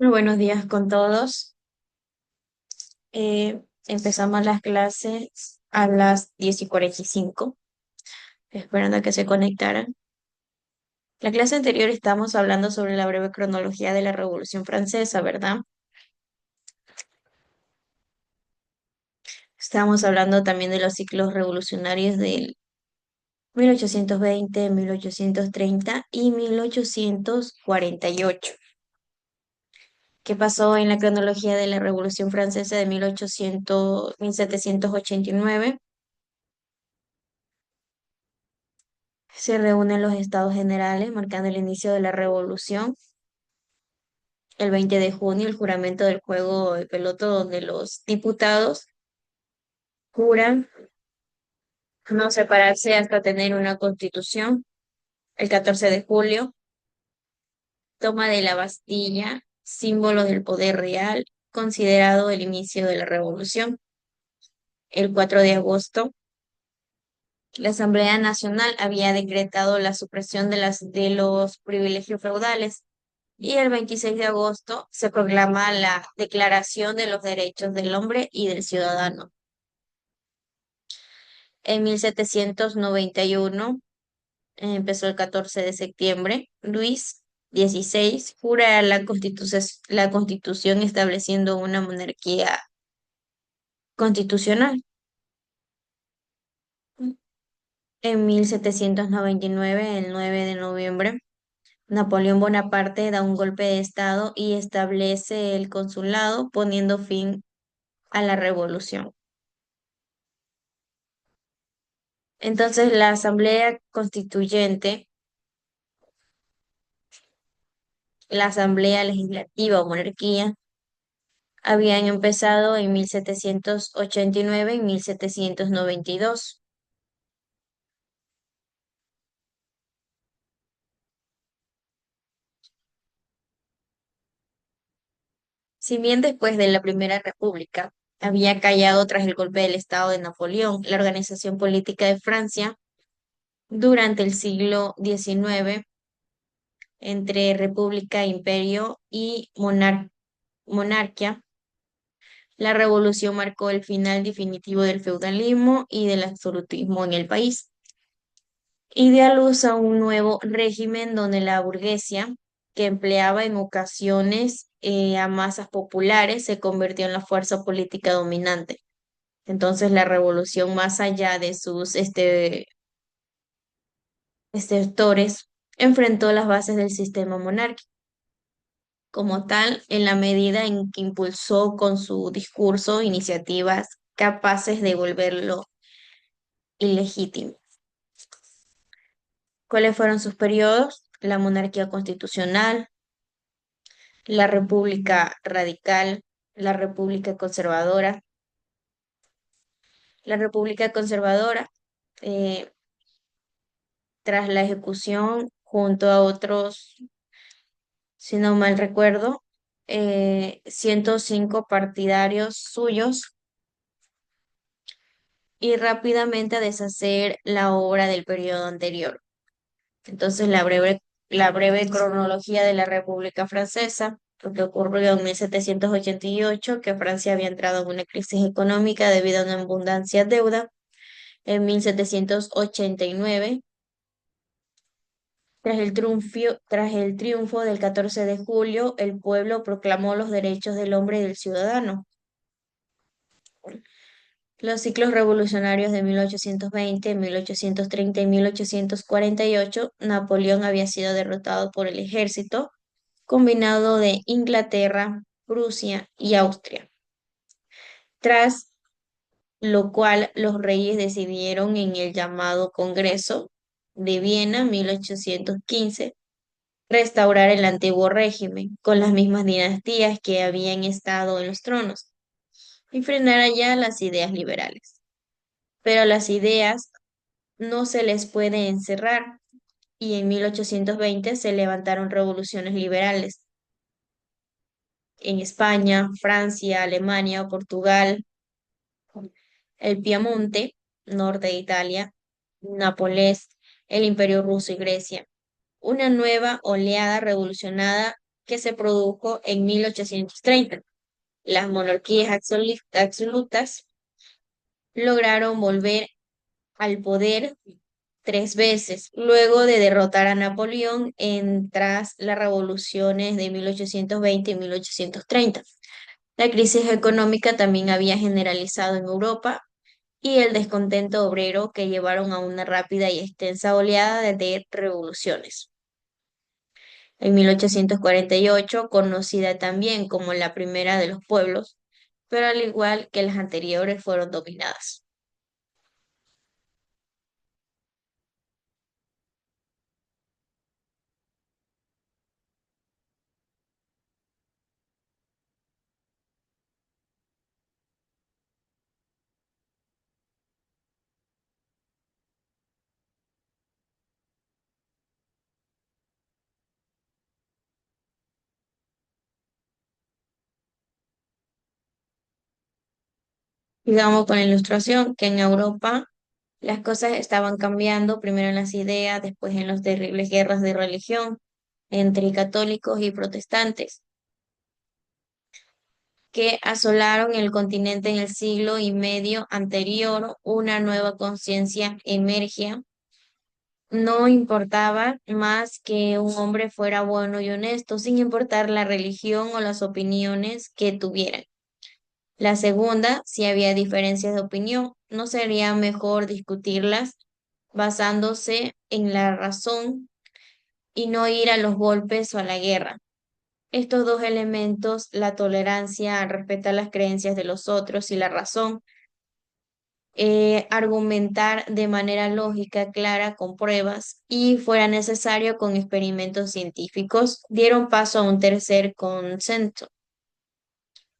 Muy buenos días con todos. Empezamos las clases a las 10:45, esperando a que se conectaran. La clase anterior estamos hablando sobre la breve cronología de la Revolución Francesa, ¿verdad? Estábamos hablando también de los ciclos revolucionarios del 1820, 1830 y 1848. ¿Qué pasó en la cronología de la Revolución Francesa de 1789? Se reúnen los estados generales marcando el inicio de la revolución. El 20 de junio, el juramento del juego de pelota, donde los diputados juran no separarse hasta tener una constitución. El 14 de julio, toma de la Bastilla, símbolo del poder real, considerado el inicio de la revolución. El 4 de agosto, la Asamblea Nacional había decretado la supresión de los privilegios feudales. Y el 26 de agosto se proclama la Declaración de los Derechos del Hombre y del Ciudadano. En 1791, empezó el 14 de septiembre, Luis XVI jura la Constitución estableciendo una monarquía constitucional. En 1799, el 9 de noviembre, Napoleón Bonaparte da un golpe de estado y establece el consulado, poniendo fin a la revolución. Entonces, la Asamblea Constituyente, la Asamblea Legislativa o monarquía, habían empezado en 1789 y 1792. Si bien después de la Primera República había callado tras el golpe del Estado de Napoleón, la organización política de Francia durante el siglo XIX, entre república, imperio y monarquía, la revolución marcó el final definitivo del feudalismo y del absolutismo en el país y dio a luz a un nuevo régimen donde la burguesía, que empleaba en ocasiones a masas populares, se convirtió en la fuerza política dominante. Entonces la revolución, más allá de sus estertores, enfrentó las bases del sistema monárquico como tal, en la medida en que impulsó con su discurso iniciativas capaces de volverlo ilegítimo. ¿Cuáles fueron sus periodos? La monarquía constitucional, la república radical, la república conservadora. La república conservadora, eh, tras la ejecución, junto a otros, si no mal recuerdo, 105 partidarios suyos, y rápidamente a deshacer la obra del periodo anterior. Entonces, la breve cronología de la República Francesa, lo que ocurrió en 1788, que Francia había entrado en una crisis económica debido a una abundancia de deuda. En 1789, tras el triunfo del 14 de julio, el pueblo proclamó los derechos del hombre y del ciudadano. Los ciclos revolucionarios de 1820, 1830 y 1848, Napoleón había sido derrotado por el ejército combinado de Inglaterra, Prusia y Austria, tras lo cual los reyes decidieron en el llamado Congreso de Viena 1815 restaurar el antiguo régimen con las mismas dinastías que habían estado en los tronos y frenar allá las ideas liberales. Pero las ideas no se les puede encerrar y en 1820 se levantaron revoluciones liberales en España, Francia, Alemania, Portugal, el Piamonte, norte de Italia, Nápoles, el Imperio Ruso y Grecia. Una nueva oleada revolucionada que se produjo en 1830. Las monarquías absolutas lograron volver al poder tres veces, luego de derrotar a Napoleón tras las revoluciones de 1820 y 1830. La crisis económica también había generalizado en Europa y el descontento obrero que llevaron a una rápida y extensa oleada de revoluciones. En 1848, conocida también como la primera de los pueblos, pero al igual que las anteriores fueron dominadas. Digamos con la Ilustración, que en Europa las cosas estaban cambiando, primero en las ideas, después en las terribles guerras de religión entre católicos y protestantes, que asolaron el continente en el siglo y medio anterior. Una nueva conciencia emergía. No importaba más que un hombre fuera bueno y honesto, sin importar la religión o las opiniones que tuvieran. La segunda, si había diferencias de opinión, ¿no sería mejor discutirlas basándose en la razón y no ir a los golpes o a la guerra? Estos dos elementos, la tolerancia, respetar las creencias de los otros y la razón, argumentar de manera lógica, clara, con pruebas y, fuera necesario, con experimentos científicos, dieron paso a un tercer consenso.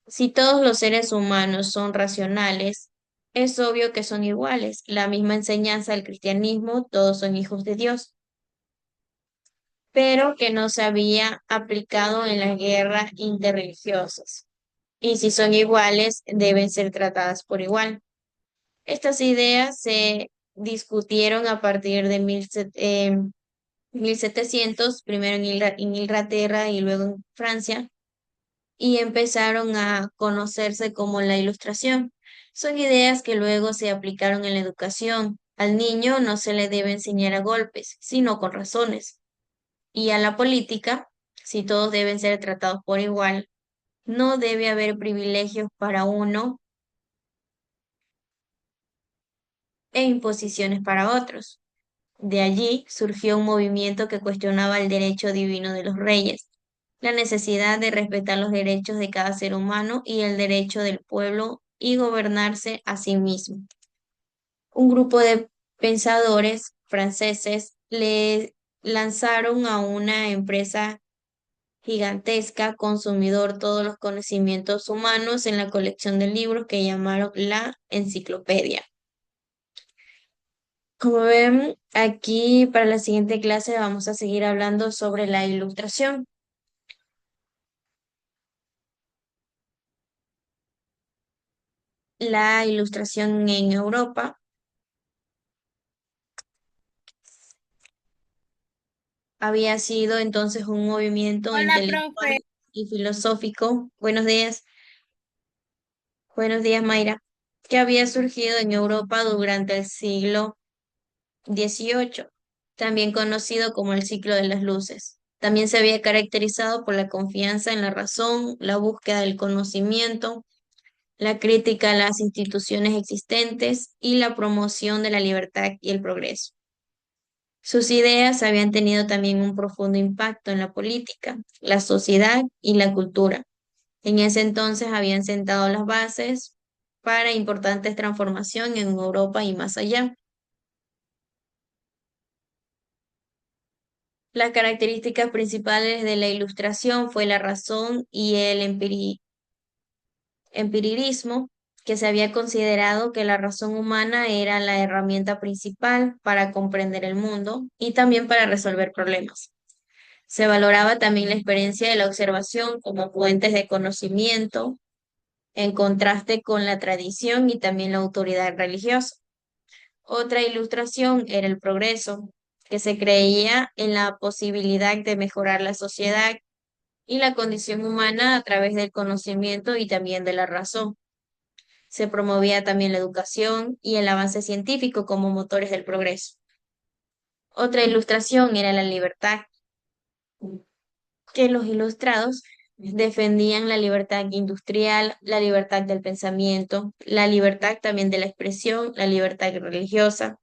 Si todos los seres humanos son racionales, es obvio que son iguales. La misma enseñanza del cristianismo, todos son hijos de Dios, pero que no se había aplicado en las guerras interreligiosas. Y si son iguales, deben ser tratadas por igual. Estas ideas se discutieron a partir de 1700, primero en Inglaterra y luego en Francia, y empezaron a conocerse como la Ilustración. Son ideas que luego se aplicaron en la educación. Al niño no se le debe enseñar a golpes, sino con razones. Y a la política, si todos deben ser tratados por igual, no debe haber privilegios para uno e imposiciones para otros. De allí surgió un movimiento que cuestionaba el derecho divino de los reyes, la necesidad de respetar los derechos de cada ser humano y el derecho del pueblo y gobernarse a sí mismo. Un grupo de pensadores franceses le lanzaron a una empresa gigantesca consumidor todos los conocimientos humanos en la colección de libros que llamaron la Enciclopedia. Como ven, aquí para la siguiente clase vamos a seguir hablando sobre la Ilustración. La Ilustración en Europa había sido entonces un movimiento Hola, intelectual profe. y filosófico. Buenos días, Mayra, que había surgido en Europa durante el siglo XVIII, también conocido como el ciclo de las luces. También se había caracterizado por la confianza en la razón, la búsqueda del conocimiento, la crítica a las instituciones existentes y la promoción de la libertad y el progreso. Sus ideas habían tenido también un profundo impacto en la política, la sociedad y la cultura. En ese entonces habían sentado las bases para importantes transformaciones en Europa y más allá. Las características principales de la Ilustración fue la razón y el empirismo, que se había considerado que la razón humana era la herramienta principal para comprender el mundo y también para resolver problemas. Se valoraba también la experiencia de la observación como fuentes de conocimiento, en contraste con la tradición y también la autoridad religiosa. Otra ilustración era el progreso, que se creía en la posibilidad de mejorar la sociedad y la condición humana a través del conocimiento y también de la razón. Se promovía también la educación y el avance científico como motores del progreso. Otra ilustración era la libertad, que los ilustrados defendían la libertad industrial, la libertad del pensamiento, la libertad también de la expresión, la libertad religiosa.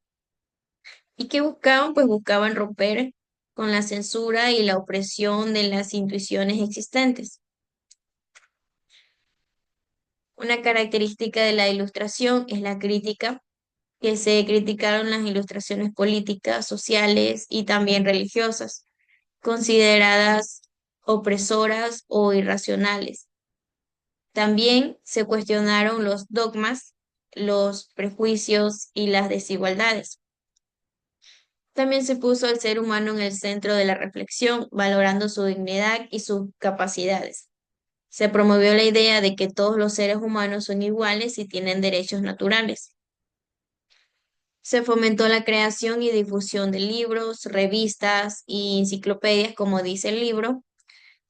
¿Y qué buscaban? Pues buscaban romper con la censura y la opresión de las intuiciones existentes. Una característica de la ilustración es la crítica, que se criticaron las ilustraciones políticas, sociales y también religiosas, consideradas opresoras o irracionales. También se cuestionaron los dogmas, los prejuicios y las desigualdades. También se puso al ser humano en el centro de la reflexión, valorando su dignidad y sus capacidades. Se promovió la idea de que todos los seres humanos son iguales y tienen derechos naturales. Se fomentó la creación y difusión de libros, revistas y enciclopedias, como dice el libro,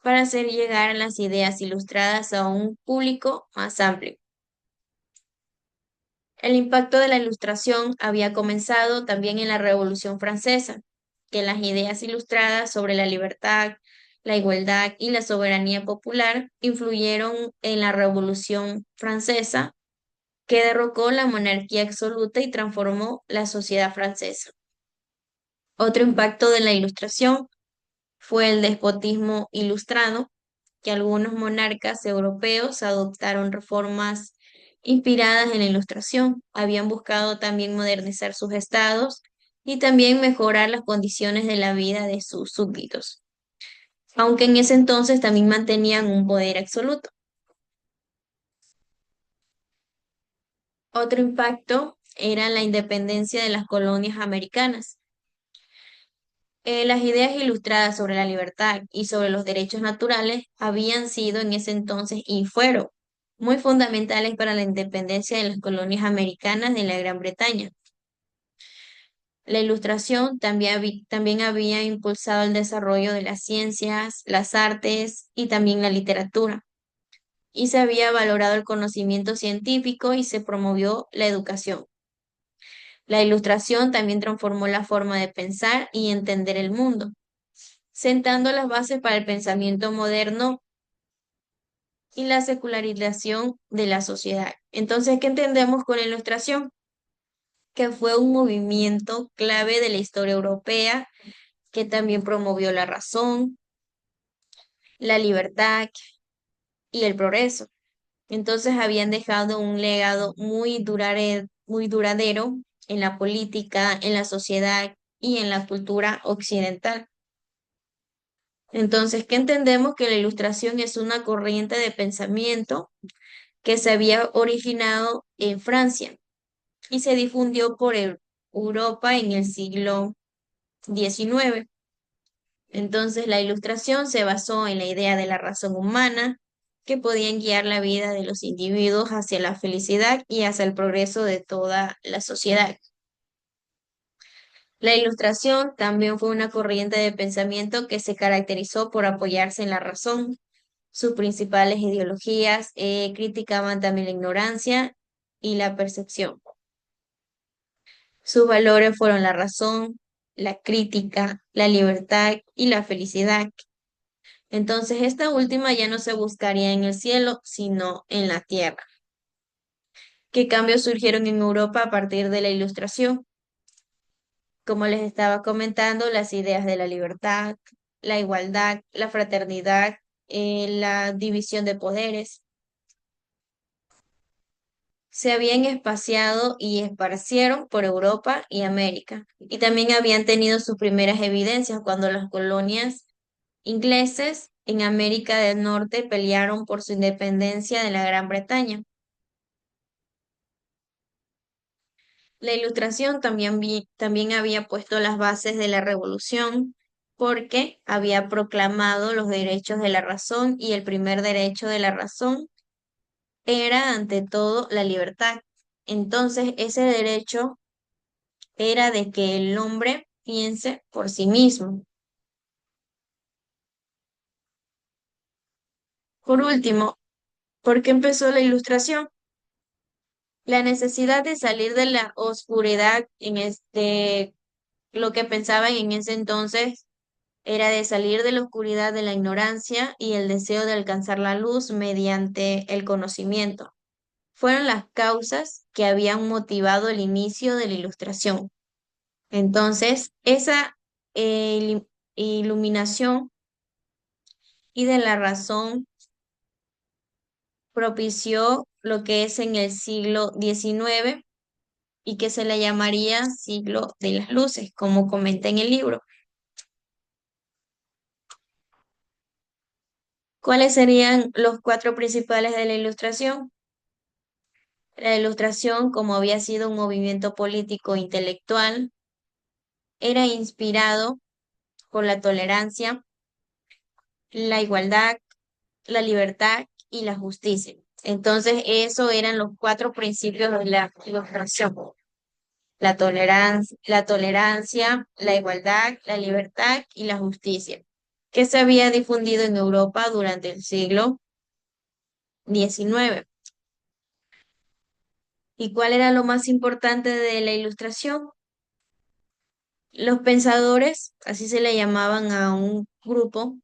para hacer llegar las ideas ilustradas a un público más amplio. El impacto de la Ilustración había comenzado también en la Revolución Francesa, que las ideas ilustradas sobre la libertad, la igualdad y la soberanía popular influyeron en la Revolución Francesa, que derrocó la monarquía absoluta y transformó la sociedad francesa. Otro impacto de la Ilustración fue el despotismo ilustrado, que algunos monarcas europeos adoptaron reformas inspiradas en la Ilustración. Habían buscado también modernizar sus estados y también mejorar las condiciones de la vida de sus súbditos, aunque en ese entonces también mantenían un poder absoluto. Otro impacto era la independencia de las colonias americanas. Las ideas ilustradas sobre la libertad y sobre los derechos naturales habían sido en ese entonces y fueron muy fundamentales para la independencia de las colonias americanas de la Gran Bretaña. La ilustración también había impulsado el desarrollo de las ciencias, las artes y también la literatura, y se había valorado el conocimiento científico y se promovió la educación. La ilustración también transformó la forma de pensar y entender el mundo, sentando las bases para el pensamiento moderno y la secularización de la sociedad. Entonces, ¿qué entendemos con la Ilustración? Que fue un movimiento clave de la historia europea que también promovió la razón, la libertad y el progreso. Entonces, habían dejado un legado muy duradero en la política, en la sociedad y en la cultura occidental. Entonces, ¿qué entendemos? Que la Ilustración es una corriente de pensamiento que se había originado en Francia y se difundió por Europa en el siglo XIX. Entonces, la Ilustración se basó en la idea de la razón humana que podían guiar la vida de los individuos hacia la felicidad y hacia el progreso de toda la sociedad. La Ilustración también fue una corriente de pensamiento que se caracterizó por apoyarse en la razón. Sus principales ideologías criticaban también la ignorancia y la percepción. Sus valores fueron la razón, la crítica, la libertad y la felicidad. Entonces, esta última ya no se buscaría en el cielo, sino en la tierra. ¿Qué cambios surgieron en Europa a partir de la Ilustración? Como les estaba comentando, las ideas de la libertad, la igualdad, la fraternidad, la división de poderes, se habían espaciado y esparcieron por Europa y América. Y también habían tenido sus primeras evidencias cuando las colonias ingleses en América del Norte pelearon por su independencia de la Gran Bretaña. La Ilustración también había puesto las bases de la revolución porque había proclamado los derechos de la razón y el primer derecho de la razón era ante todo la libertad. Entonces, ese derecho era de que el hombre piense por sí mismo. Por último, ¿por qué empezó la Ilustración? La necesidad de salir de la oscuridad lo que pensaban en ese entonces era de salir de la oscuridad de la ignorancia y el deseo de alcanzar la luz mediante el conocimiento. Fueron las causas que habían motivado el inicio de la Ilustración. Entonces, esa iluminación y de la razón propició lo que es en el siglo XIX y que se le llamaría siglo de las luces, como comenta en el libro. ¿Cuáles serían los cuatro principales de la Ilustración? La Ilustración, como había sido un movimiento político intelectual, era inspirado por la tolerancia, la igualdad, la libertad y la justicia. Entonces, esos eran los cuatro principios de la Ilustración. La tolerancia, la igualdad, la libertad y la justicia, que se había difundido en Europa durante el siglo XIX. ¿Y cuál era lo más importante de la Ilustración? Los pensadores, así se le llamaban a un grupo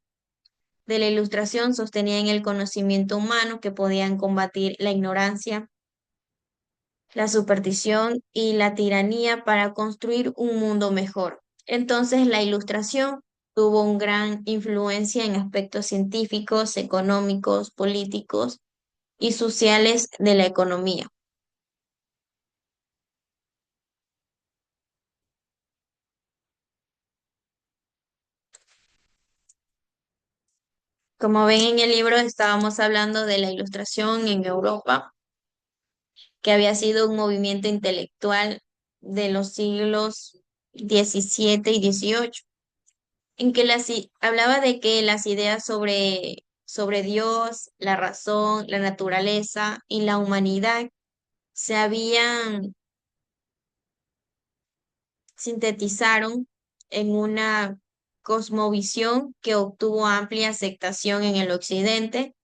de la Ilustración, sostenían el conocimiento humano que podían combatir la ignorancia, la superstición y la tiranía para construir un mundo mejor. Entonces, la Ilustración tuvo una gran influencia en aspectos científicos, económicos, políticos y sociales de la economía. Como ven en el libro, estábamos hablando de la Ilustración en Europa, que había sido un movimiento intelectual de los siglos XVII y XVIII, en que hablaba de que las ideas sobre Dios, la razón, la naturaleza y la humanidad se habían sintetizaron en una cosmovisión que obtuvo amplia aceptación en el occidente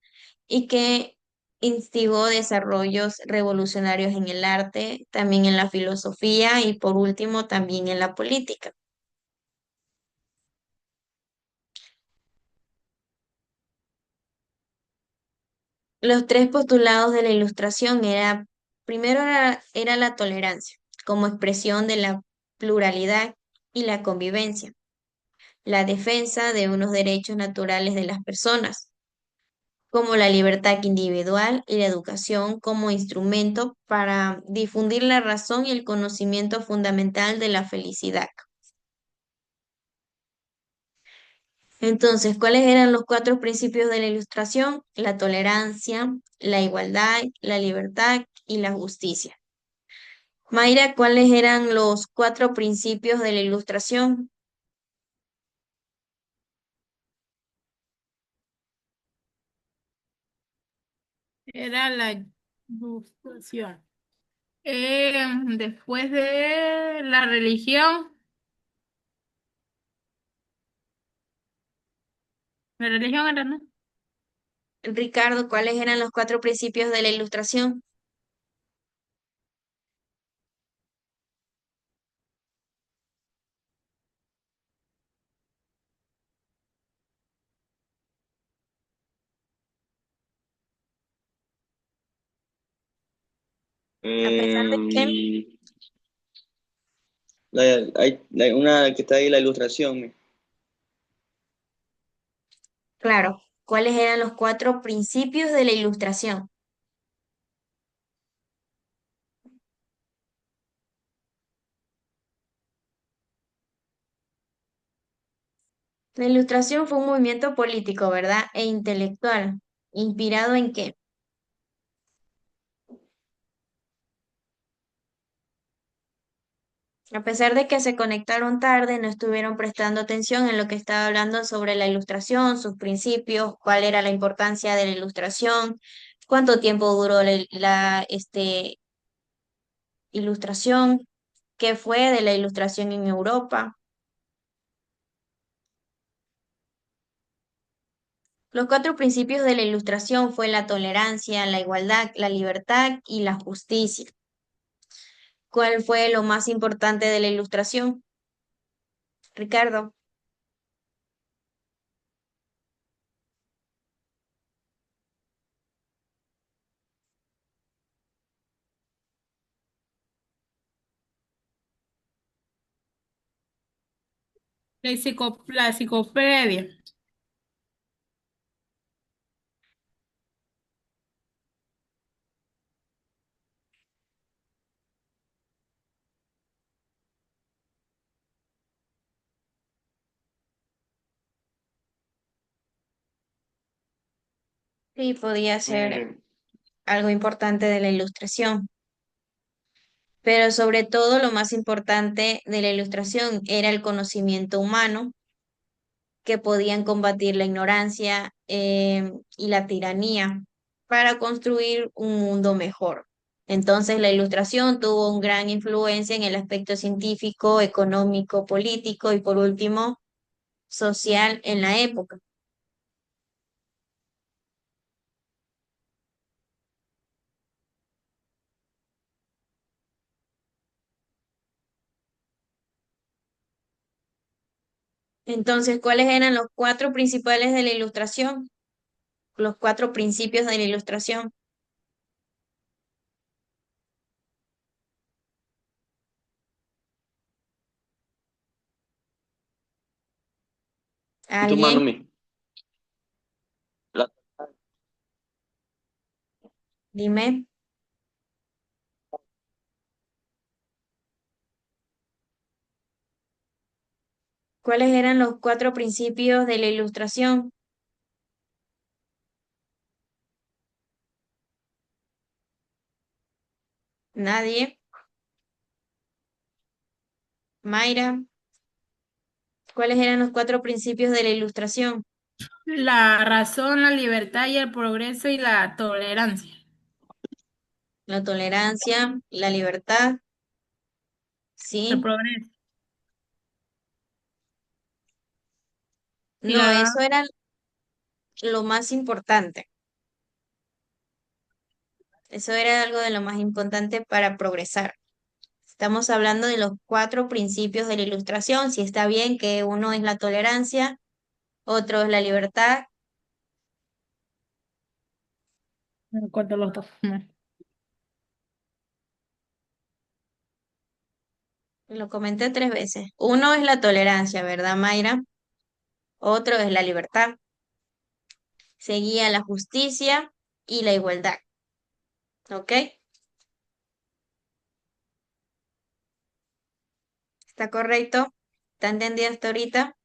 y que instigó desarrollos revolucionarios en el arte, también en la filosofía y por último también en la política. Los tres postulados de la Ilustración primero era la tolerancia como expresión de la pluralidad y la convivencia, la defensa de unos derechos naturales de las personas, como la libertad individual y la educación como instrumento para difundir la razón y el conocimiento fundamental de la felicidad. Entonces, ¿cuáles eran los cuatro principios de la Ilustración? La tolerancia, la igualdad, la libertad y la justicia. Mayra, ¿cuáles eran los cuatro principios de la Ilustración? Era la ilustración. Después de la religión era, ¿no? Ricardo, ¿cuáles eran los cuatro principios de la Ilustración? A pesar de que, Em, una que está ahí, la ilustración. claro, ¿cuáles eran los cuatro principios de la Ilustración? La Ilustración fue un movimiento político, ¿verdad? E intelectual. ¿Inspirado en qué? A pesar de que se conectaron tarde, no estuvieron prestando atención en lo que estaba hablando sobre la Ilustración, sus principios, cuál era la importancia de la Ilustración, cuánto tiempo duró la Ilustración, qué fue de la Ilustración en Europa. Los cuatro principios de la Ilustración fue la tolerancia, la igualdad, la libertad y la justicia. ¿Cuál fue lo más importante de la Ilustración, Ricardo? La enciclopedia. Sí, podía ser algo importante de la Ilustración, pero sobre todo lo más importante de la Ilustración era el conocimiento humano, que podían combatir la ignorancia y la tiranía para construir un mundo mejor. Entonces, la Ilustración tuvo una gran influencia en el aspecto científico, económico, político y, por último, social en la época. Entonces, ¿cuáles eran los cuatro principales de la Ilustración? Los cuatro principios de la Ilustración. Tu mano, ¿Alguien? mi. La- Dime. ¿Cuáles eran los cuatro principios de la Ilustración? Nadie. Mayra. ¿Cuáles eran los cuatro principios de la Ilustración? La razón, la libertad y el progreso y la tolerancia. La tolerancia, la libertad, El ¿sí? progreso. Y No, la eso era lo más importante. Eso era algo de lo más importante para progresar. Estamos hablando de los cuatro principios de la Ilustración. Si está bien que uno es la tolerancia, otro es la libertad. en cuanto a los dos. Lo comenté tres veces. Uno es la tolerancia, ¿verdad, Mayra? Otro es la libertad. Seguía la justicia y la igualdad. ¿Ok? ¿Está correcto? ¿Está entendido hasta ahorita?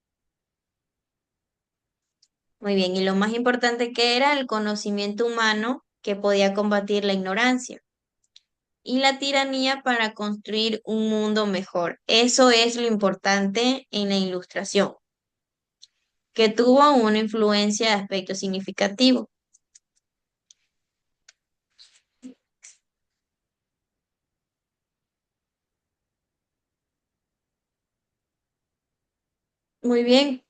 Muy bien. Y lo más importante que era el conocimiento humano que podía combatir la ignorancia y la tiranía para construir un mundo mejor. Eso es lo importante en la Ilustración, que tuvo una influencia de aspecto significativo. Muy bien.